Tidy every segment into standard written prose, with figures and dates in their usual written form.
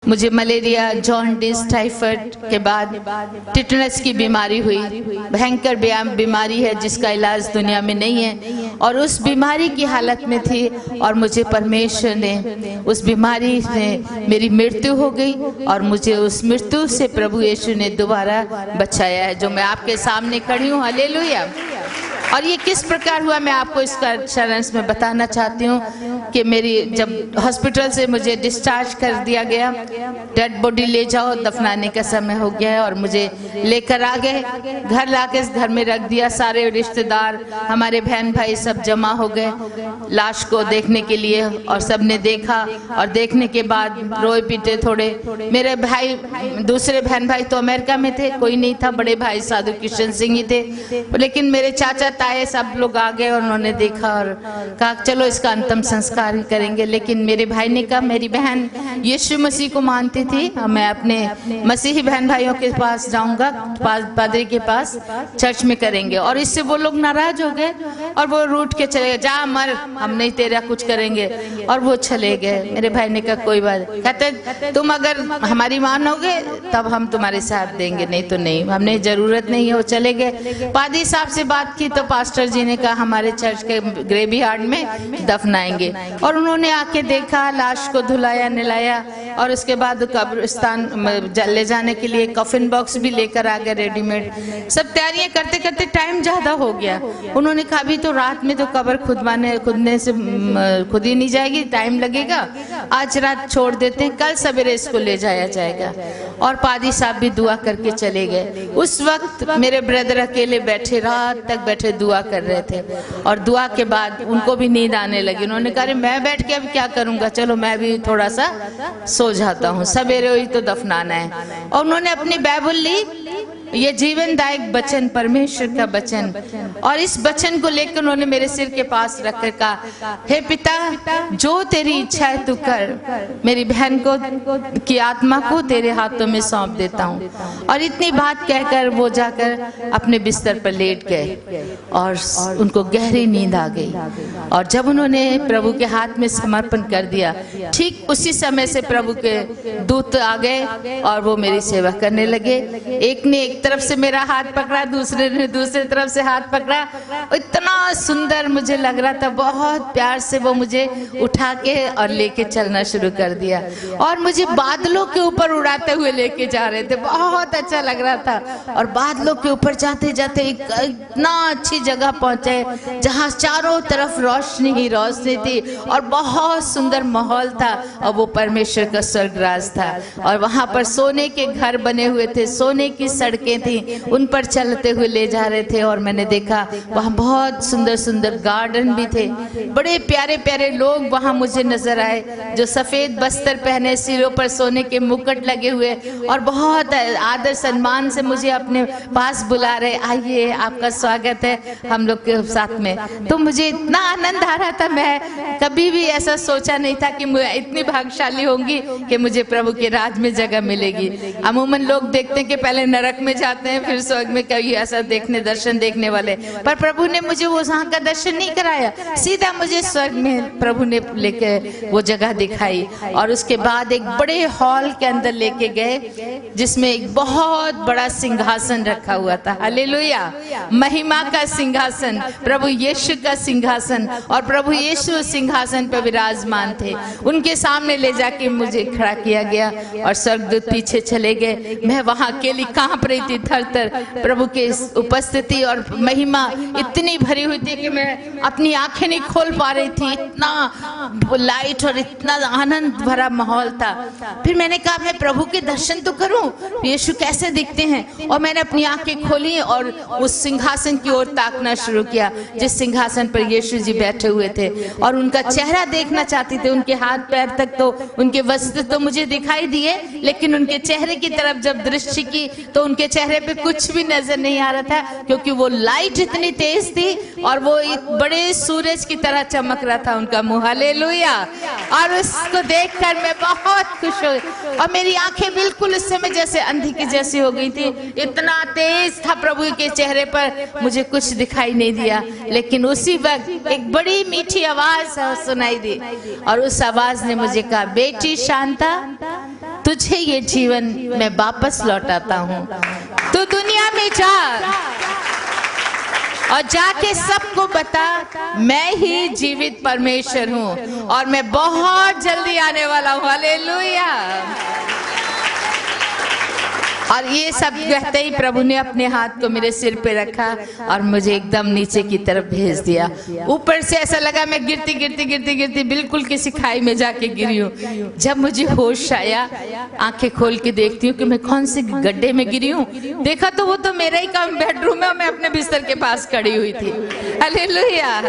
मुझे malaria, jaundice, typhoid के बाद टिटनस की बीमारी हुई। भयंकर बीमारी है जिसका इलाज दुनिया में नहीं है, और उस बीमारी की हालत में थी और मुझे परमेश्वर ने उस बीमारी से मेरी मृत्यु हो गई और मुझे उस मृत्यु से प्रभु यीशु ने दोबारा बचाया है, जो मैं आपके सामने खड़ी हूँ। हालेलुया। और ये किस प्रकार हुआ मैं आपको इसका सारांश में बताना चाहती हूँ कि मेरी जब हॉस्पिटल से मुझे डिस्चार्ज कर दिया गया, डेड बॉडी ले जाओ, दफनाने का समय हो गया है, और मुझे लेकर आ गए, घर लाके घर में रख दिया। सारे रिश्तेदार, हमारे बहन भाई सब जमा हो गए लाश को देखने के लिए, और सबने देखा, और देखने के बाद रोए पीटे थोड़े। मेरे भाई, दूसरे बहन भाई तो अमेरिका में थे, कोई नहीं था, बड़े भाई साधु किशन सिंह ही थे, लेकिन मेरे चाचा ताए सब लोग आ गए और उन्होंने देखा और कहा चलो इसका अंतिम संस्कार ही करेंगे। लेकिन मेरे भाई ने कहा, मेरी बहन यीशु मसीह को मानती थी, मैं अपने मसीही बहन भाइयों के पास जाऊंगा, पादरी के पास, चर्च में करेंगे। और इससे वो लोग नाराज हो गए और वो रूठ के चले गए, जा मर, हम नहीं तेरा कुछ करेंगे, और वो चले गए। मेरे भाई ने कहा कोई बात, कहते तुम अगर हमारी मानोगे तब हम तुम्हारे साथ देंगे, नहीं तो नहीं, हमने जरूरत नहीं है। वो चले गए। पादरी साहब से बात की तो पास्टर जी ने कहा हमारे चर्च के ग्रेवयार्ड में दफनाएंगे, और उन्होंने आके देखा, लाश को धुलाया निलाया, और उसके बाद कब्रिस्तान ले जाने के लिए कफिन बॉक्स भी लेकर आ गए रेडीमेड। सब तैयारियां करते करते टाइम ज्यादा हो गया। उन्होंने कहा अभी तो रात में तो कब्र खुदने से खुद ही नहीं जाएगी, टाइम लगेगा, आज रात छोड़ देते हैं, कल सवेरे इसको ले जाया जाएगा। और पादी साहब भी दुआ करके चले गए। उस वक्त मेरे ब्रदर अकेले बैठे, रात तक बैठे दुआ कर रहे थे, और दुआ के बाद उनको भी नींद आने लगी। उन्होंने कहा मैं बैठ के अब क्या करूंगा, चलो मैं भी थोड़ा सा सो जाता हूँ, सवेरे ही तो दफनाना है। और उन्होंने अपनी बाइबल ली, ये जीवनदायक वचन, परमेश्वर का वचन, और इस वचन को लेकर उन्होंने मेरे सिर के पास रखकर कहा, हे पिता, जो तेरी इच्छा है तू कर, मेरी बहन को की आत्मा को तेरे हाथों में सौंप देता हूँ। और इतनी बात कहकर वो जाकर अपने बिस्तर पर लेट गए और उनको गहरी नींद आ गई। और जब उन्होंने प्रभु के हाथ में समर्पण कर दिया, ठीक उसी समय से प्रभु के दूत आ गए और वो मेरी सेवा करने लगे। एक ने एक तरफ से मेरा हाथ पकड़ा, दूसरे ने दूसरी तरफ से हाथ पकड़ा। इतना सुंदर मुझे लग रहा था, बहुत प्यार से वो मुझे उठा के और लेके चलना शुरू कर दिया, और मुझे बादलों के ऊपर उड़ाते हुए लेके जा रहे थे। बहुत अच्छा लग रहा था। और बादलों के ऊपर जाते जाते इतना अच्छी जगह पहुंचे जहां चारों तरफ रोशनी ही रोशनी थी और बहुत सुंदर माहौल था, और वो परमेश्वर का स्वर्गराज था। और वहां पर सोने के घर बने हुए थे, सोने की सड़कें थी, उन पर चलते हुए ले जा रहे थे। और मैंने देखा वहां बहुत सुंदर सुंदर गार्डन भी थे, बड़े प्यारे प्यारे लोग वहां मुझे नजर आए, जो सफेद बस्तर पहने, सिरों पर सोने के मुकुट लगे हुए, और बहुत आदर सम्मान से मुझे अपने पास बुला रहे, आइए आपका स्वागत है हम लोग के साथ में। तो मुझे इतना आनंद आ रहा था, मैं कभी भी ऐसा सोचा नहीं था कि मैं इतनी भाग्यशाली होंगी कि मुझे प्रभु के राज में जगह मिलेगी। अमूमन लोग देखते हैं कि पहले नरक में जाते हैं, फिर स्वर्ग में, कभी ऐसा दर्शन देखने वाले, पर प्रभु ने मुझे वो वहां का दर्शन नहीं कराया, सीधा मुझे स्वर्ग में प्रभु ने लेके वो जगह दिखाई। और उसके बाद एक बड़े हॉल के अंदर लेके गए, जिसमें एक बहुत बड़ा सिंहासन रखा हुआ था। हालेलुया, महिमा का सिंहासन, प्रभु यीशु का सिंहासन, और प्रभु यीशु सिंहासन पर विराजमान थे। उनके सामने ले जाके मुझे खड़ा किया गया और स्वर्गदूत पीछे चले गए। मैं वहां अकेली कांप रही थी, थर-थर। प्रभु के उपस्थिति और महिमा इतनी भरी हुई थी कि मैं अपनी आंखें नहीं खोल पा रही थी, इतना लाइट और इतना आनंद भरा माहौल था। फिर मैंने कहा मैं प्रभु के दर्शन तो करूं, यीशु कैसे दिखते हैं। और मैंने अपनी आंखें खोली और उस सिंहासन की ओर ताकना शुरू किया, जिस सिंहासन पर यीशु जी बैठे हुए थे, और उनका चेहरा देखना चाहती थी। उनके हाथ पैर तक तो, उनके वस्त्र तो मुझे दिखाई दिए, लेकिन उनके चेहरे की तरफ जब दृष्टि की तो उनके चेहरे पे कुछ भी नजर नहीं आ रहा था, क्योंकि वो लाइट इतनी तेज थी और वो एक बड़े सूरज की तरह चमक रहा था उनका मुंह। हालेलुया। और उसको देखकर मैं बहुत खुश हुई, और मेरी आंखें बिल्कुल उस समय जैसे अंधी की जैसी हो गई थी, इतना तेज था प्रभु के चेहरे पर, मुझे कुछ दिखाई नहीं दिया। लेकिन उसी वक्त एक बड़ी मीठी आवाज सुनाई दी, और उस आवाज ने मुझे कहा, बेटी शांता, तुझे ये जीवन मैं वापस लौटाता हूँ। तू दुनिया में जा और जाके सबको बता मैं ही जीवित परमेश्वर हूँ और मैं बहुत जल्दी आने वाला हूँ। हालेलुया। और ये सब कहते ही प्रभु ने अपने हाथ को मेरे सिर पे रखा और मुझे एकदम नीचे की तरफ भेज दिया। ऊपर से ऐसा लगा मैं गिरती गिरती गिरती गिरती बिल्कुल किसी खाई में जाके गिरी हूँ। जब मुझे होश आया, आंखें खोल के देखती हूँ कि मैं कौन से गड्ढे में गिरी हूँ। देखा तो वो तो मेरा ही काम बेडरूम है और मैं अपने बिस्तर के पास खड़ी हुई थी। हालेलुया।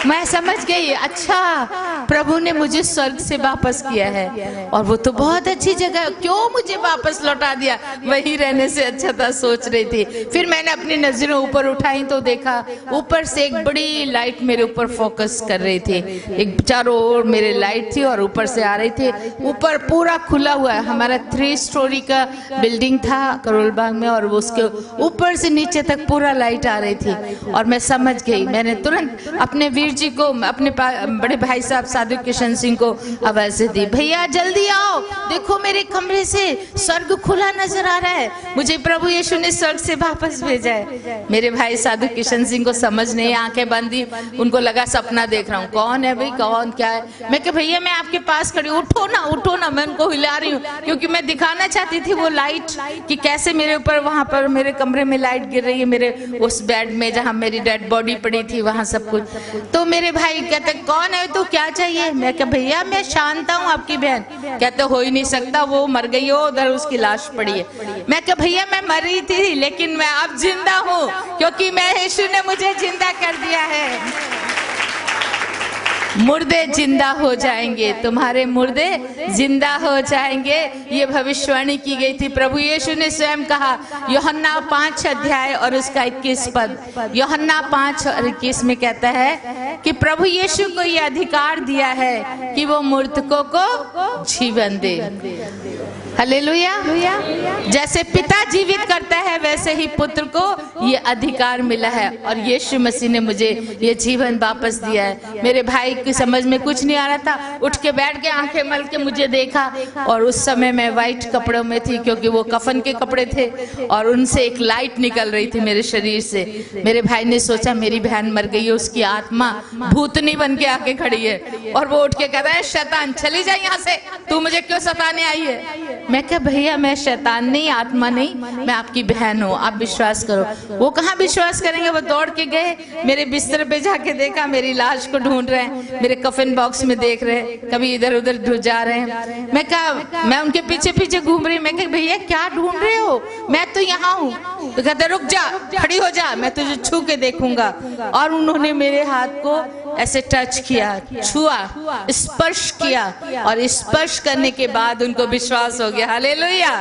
मैं समझ गई, अच्छा प्रभु ने मुझे स्वर्ग से वापस किया है और वो तो बहुत अच्छी जगह, क्यों मुझे वापस लौटा दिया, वही रहने से अच्छा था, सोच रही थी। फिर मैंने अपनी नजरें ऊपर उठाई तो देखा ऊपर से एक बड़ी लाइट मेरे ऊपर फोकस कर रही थी। एक चारों ओर मेरे लाइट थी और ऊपर से आ रही थी। ऊपर पूरा खुला हुआ है, हमारा 3 स्टोरी का बिल्डिंग था करोल बाग में और उसके ऊपर से नीचे तक पूरा लाइट आ रही थी। और मैं समझ गई, मैंने तुरंत अपने वीर जी को, अपने बड़े भाई साहब साधु किशन सिंह को आवाज दी, भैया जल्दी आओ, देखो मेरे कमरे से स्वर्ग खुला नजर आ रहा है, मुझे प्रभु यीशु ने स्वर्ग से वापस भेजा है। मेरे भाई साधु किशन सिंह को समझ नहीं, आंखें बंदी, उनको लगा सपना देख रहा हूँ। कौन है भाई, कौन, क्या है? मैं कहा भैया मैं आपके पास खड़ी, उठो ना उठो ना। मैं उनको हिला रही हूँ क्योंकि मैं दिखाना चाहती थी वो लाइट कि कैसे मेरे ऊपर, वहां पर मेरे कमरे में लाइट गिर रही है, मेरे उस बेड में जहाँ मेरी डेड बॉडी पड़ी थी वहां सब कुछ। तो मेरे भाई कहते कौन है तो क्या चाहिए? मैं कहा भैया मैं शांता हूँ आपकी बहन। कहते हो ही नहीं सकता, वो मर गई हो, उधर उसकी लाश पड़ी है। मैं कहा भैया मैं मरी थी लेकिन मैं अब जिंदा हूँ क्योंकि मैं यीशु ने मुझे जिंदा कर दिया है। मुर्दे जिंदा हो जाएंगे, तुम्हारे मुर्दे जिंदा हो जाएंगे, ये भविष्यवाणी की गई थी। प्रभु यीशु ने स्वयं कहा, यूहन्ना 5 अध्याय और उसका 21 पद। यूहन्ना 5 और 21 में कहता है कि प्रभु यीशु को यह अधिकार दिया है कि वो मृतकों को जीवन दे। हालेलुया। जैसे पिता जीवित करता है वैसे ही पुत्र को ये अधिकार मिला है और यीशु मसीह ने मुझे ये जीवन वापस दिया है। मेरे भाई की समझ में कुछ नहीं आ रहा था, उठ के बैठ के आंखें मल के मुझे देखा और उस समय मैं वाइट कपड़ों में थी क्योंकि वो कफन के कपड़े थे और उनसे एक लाइट निकल रही थी मेरे शरीर से। मेरे भाई ने सोचा मेरी बहन मर गई है, उसकी आत्मा भूतनी बन के आके खड़ी है और वो उठ के कहता है शैतान चली जाए यहाँ से, तू मुझे क्यों सताने आई है? मैं क्या भैया मैं शैतान नहीं, आत्मा नहीं, मैं आपकी बहन हूँ, आप विश्वास करो। वो कहाँ विश्वास करेंगे, वो दौड़ के गए, मेरे बिस्तर पे जाके देखा, मेरी लाश को ढूंढ रहे हैं, मेरे कफन बॉक्स में देख रहे हैं, कभी इधर उधर जा रहे हैं। मैं कहा, मैं उनके पीछे पीछे घूम रही, मैं कहा भैया क्या ढूंढ रहे हो, मैं तो यहाँ हूँ। तो कहते रुक जा, खड़ी हो जा, मैं तुझे छू के देखूंगा। और उन्होंने मेरे हाथ को ऐसे टच किया, छुआ, स्पर्श किया और स्पर्श करने के बाद उनको विश्वास हो गया। हालेलुया।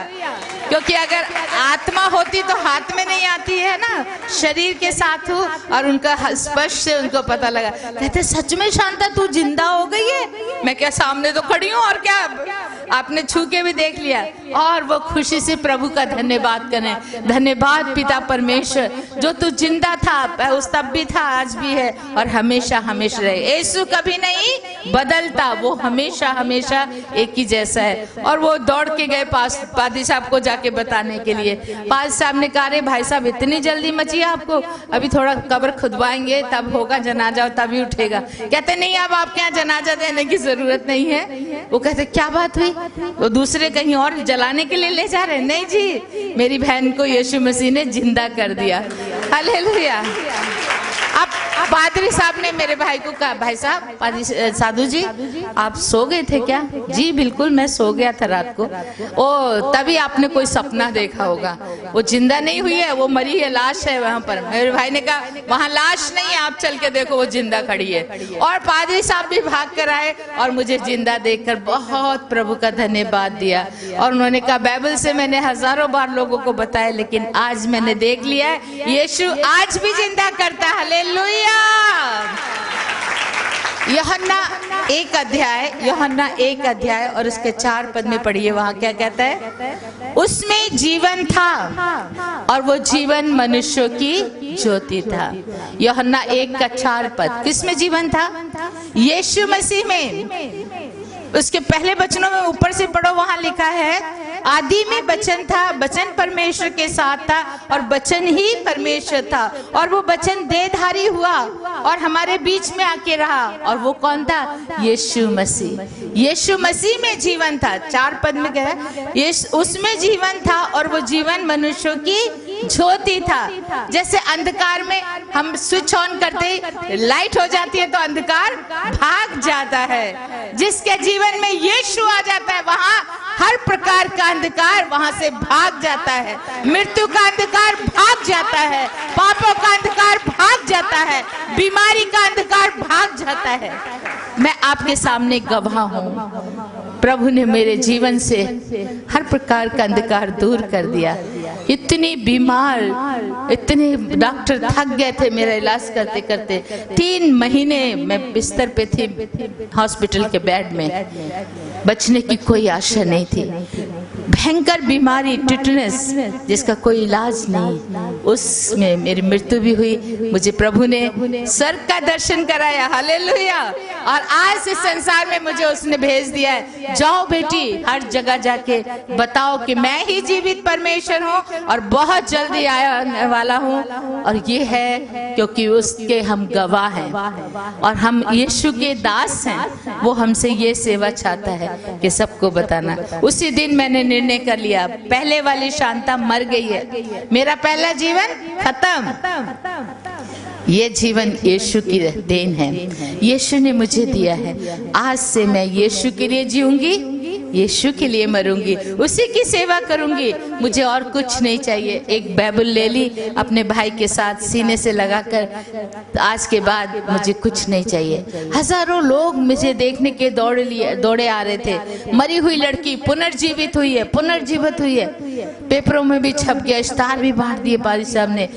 क्योंकि अगर आत्मा होती तो हाथ में नहीं आती है ना, शरीर के साथ हो और उनका स्पर्श से उनको पता लगा। कहते सच में शांता तू जिंदा हो गई है? मैं क्या सामने तो खड़ी हूँ और क्या, आपने छू के भी देख लिया। और वो खुशी से प्रभु का धन्यवाद करें, धन्यवाद पिता परमेश्वर जो तू जिंदा था, उस तब भी था, आज भी है और हमेशा हमेशा रहे। यीशु कभी नहीं बदलता, वो हमेशा हमेशा एक ही जैसा है। और वो दौड़ के गए पादी साहब को जाके बताने के लिए। पादी साहब ने कहा रे भाई साहब इतनी जल्दी मची आपको, अभी थोड़ा कब्र खुदवाएंगे तब होगा जनाजा, तभी उठेगा। कहते नहीं अब आपके यहाँ जनाजा देने की जरूरत नहीं है। वो कहते क्या बात हुई, वो दूसरे कहीं और जलाने के लिए ले जा रहे? नहीं जी, मेरी बहन को यीशु मसीह ने जिंदा कर दिया। हालेलुया। अब पादरी साहब ने मेरे भाई को कहा, भाई साहब, पादरी साधु जी आप सो गए थे क्या? जी बिल्कुल मैं सो गया था रात को। ओ तभी आपने कोई सपना देखा होगा, वो जिंदा नहीं हुई है, वो मरी है, लाश है वहां पर। मेरे भाई ने कहा वहां लाश नहीं है, आप चल के देखो वो जिंदा खड़ी है। और पादरी साहब भी भाग कर आए और मुझे जिंदा देखकर बहुत प्रभु का धन्यवाद दिया। और उन्होंने कहा बाइबल से मैंने हजारों बार लोगों को बताया लेकिन आज मैंने देख लिया है यीशु आज भी जिंदा करता है। हालेलुया। यूहन्ना 1 अध्याय और उसके 4 पद में पढ़िए, वहां क्या कहता है? उसमें जीवन था और वो जीवन मनुष्यों की ज्योति था। यूहन्ना 1 का 4 पद। किसमें जीवन था? यीशु मसीह में। उसके पहले वचनों में ऊपर से पढ़ो, वहां लिखा है आदि में वचन था, वचन परमेश्वर के साथ था और वचन ही परमेश्वर था और वो वचन देहधारी हुआ और हमारे बीच में आके रहा। और वो कौन था? यीशु मसीह। यीशु मसीह में जीवन था। 4 पद में कहा उसमें जीवन था और वो जीवन मनुष्यों की ज्योति था। जैसे अंधकार में हम स्विच ऑन करते ही लाइट हो जाती है तो अंधकार भाग जाता है। जिसके जीवन में यीशु आ जाता है वहां हर प्रकार का अंधकार वहां से भाग जाता है। मृत्यु का अंधकार भाग जाता है, पापों का अंधकार भाग जाता है, बीमारी का अंधकार भाग जाता है। मैं आपके सामने गवाह हूं, प्रभु ने मेरे जीवन से हर प्रकार का अंधकार दूर कर दिया। इतनी बीमार, इतने डॉक्टर थक गए थे मेरा इलाज करते करते। 3 महीने मैं बिस्तर पे थी हॉस्पिटल के बेड में, बचने की कोई आशा नहीं थी। भयंकर बीमारी टिटनेस जिसका कोई इलाज नहीं, उसमें मेरी मृत्यु भी हुई। मुझे प्रभु ने स्वर्ग का दर्शन कराया, हालेलुया। और आज से संसार में मुझे उसने भेज दिया है, जाओ बेटी हर जगह जाके बताओ कि मैं ही जीवित परमेश्वर हूँ और बहुत जल्दी आने वाला हूँ। और ये है क्योंकि उसके हम गवाह हैं और हम यीशु के दास हैं। वो हमसे ये सेवा चाहता है कि सबको बताना। उसी दिन मैंने निर्णय कर लिया, पहले वाली शांता मर गई है, मेरा पहला जीवन खत्म। ये जीवन यीशु की देन है, यीशु ने मुझे दिया है। आज से मैं यीशु के लिए जीऊंगी, यीशु के लिए मरूंगी, उसी की सेवा करूंगी। मुझे और कुछ नहीं चाहिए। एक बाइबल ले ली अपने भाई के साथ सीने से लगाकर, आज के बाद मुझे कुछ नहीं चाहिए। हजारों लोग मुझे देखने के दौड़े आ रहे थे। मरी हुई लड़की पुनर्जीवित हुई है, पुनर्जीवित हुई है। पेपरों में भी छप गया, इश्तार भी बांट दिए पारी साहब ने।